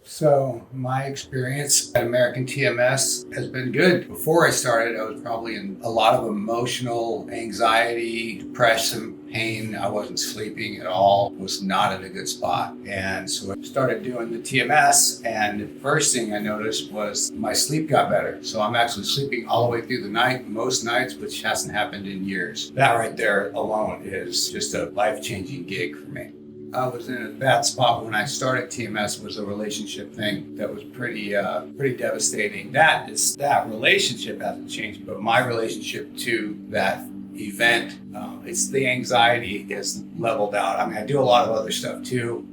So my experience at American TMS has been good. Before I started, I was probably in a lot of emotional anxiety, depression, pain. I wasn't sleeping at all, was not in a good spot. And so I started doing the TMS, and the first thing I noticed was my sleep got better. So I'm actually sleeping all the way through the night, most nights, which hasn't happened in years. That right there alone is just a life-changing gig for me. I was in a bad spot when I started TMS. Was a relationship thing that was pretty devastating. That relationship hasn't changed, but my relationship to that event, it's the anxiety is leveled out. I mean, I do a lot of other stuff too.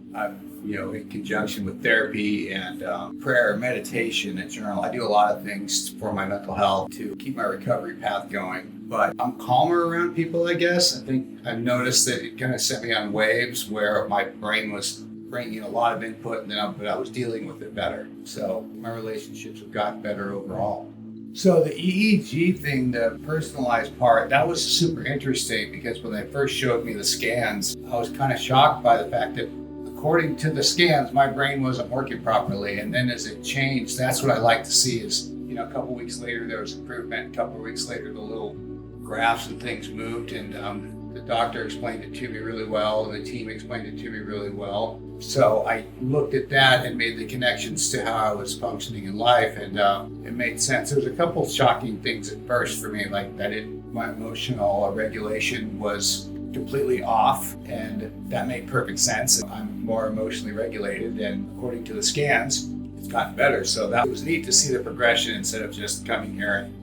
In conjunction with therapy and prayer, meditation, and journal. I do a lot of things for my mental health to keep my recovery path going. But I'm calmer around people, I guess. I think I've noticed that it kind of set me on waves where my brain was bringing a lot of input, but I was dealing with it better. So my relationships have gotten better overall. So the EEG thing, the personalized part, that was super interesting because when they first showed me the scans, I was kind of shocked by the fact that according to the scans, my brain wasn't working properly. And then as it changed, that's what I like to see is, a couple weeks later, there was improvement. A couple of weeks later, the little graphs and things moved, and the doctor explained it to me really well, and the team explained it to me really well. So I looked at that and made the connections to how I was functioning in life, and it made sense. There was a couple shocking things at first for me, like that my emotional regulation was completely off, and that made perfect sense. I'm more emotionally regulated, and according to the scans, it's gotten better. So that was neat to see the progression instead of just coming here and,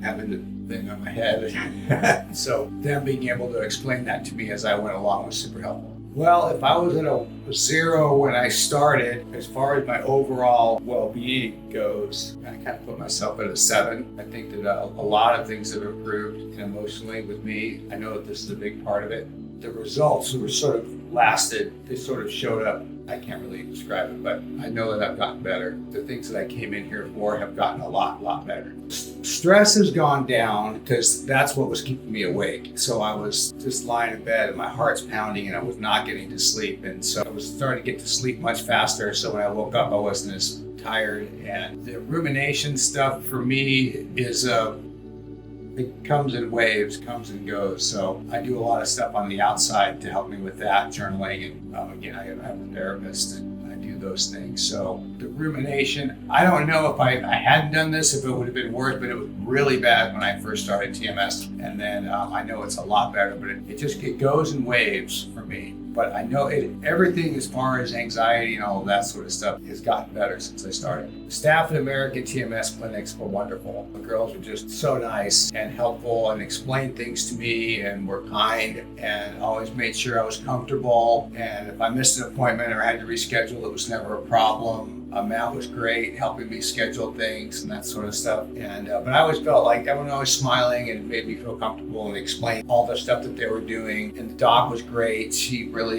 having the thing on my head. So them being able to explain that to me as I went along was super helpful. Well, if I was at a 0 when I started, as far as my overall well-being goes, I kind of put myself at a 7. I think that a lot of things have improved emotionally with me. I know that this is a big part of it. The results were sort of lasted. They sort of showed up. I can't really describe it, but I know that I've gotten better. The things that I came in here for have gotten a lot better. Stress has gone down because that's what was keeping me awake. So I was just lying in bed and my heart's pounding and I was not getting to sleep. And so I was starting to get to sleep much faster. So when I woke up, I wasn't as tired. And the rumination stuff for me is it comes in waves, comes and goes. So I do a lot of stuff on the outside to help me with that, journaling. And again, I have a therapist and I do those things. So the rumination, I don't know if I hadn't done this, if it would have been worse, but it was really bad when I first started TMS. And then I know it's a lot better, but it goes in waves for me. But I know everything as far as anxiety and all of that sort of stuff has gotten better since I started. The staff at American TMS clinics were wonderful. The girls were just so nice and helpful and explained things to me and were kind and always made sure I was comfortable. And if I missed an appointment or had to reschedule, it was never a problem. Matt was great, helping me schedule things and that sort of stuff. And but I always felt like everyone was smiling and it made me feel comfortable and explained all the stuff that they were doing. And the doc was great. She really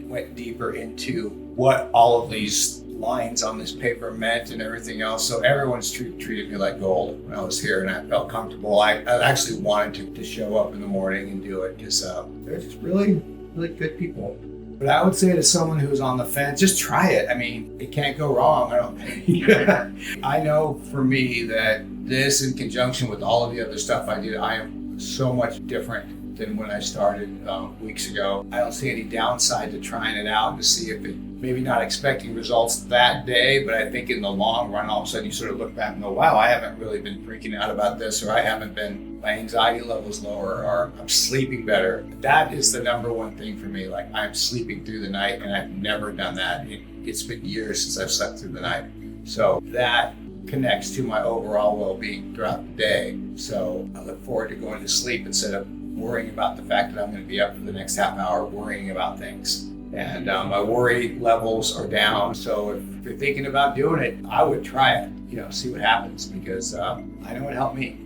went deeper into what all of these lines on this paper meant and everything else. So everyone's treated me like gold when I was here, and I felt comfortable. I actually wanted to show up in the morning and do it because they're just really good people. But I would say to someone who's on the fence, just try it. I mean, it can't go wrong, I don't think. I know for me that this, in conjunction with all of the other stuff I did, I am so much different than when I started weeks ago. I don't see any downside to trying it out to see if it, maybe not expecting results that day, but I think in the long run, all of a sudden you sort of look back and go, wow, I haven't really been freaking out about this, or my anxiety level's lower, or I'm sleeping better. That is the number one thing for me. Like, I'm sleeping through the night, and I've never done that. It's been years since I've slept through the night. So that connects to my overall well-being throughout the day. So I look forward to going to sleep instead of worrying about the fact that I'm going to be up for the next half hour worrying about things. And my worry levels are down. So if you're thinking about doing it, I would try it, see what happens, because I know it helped me.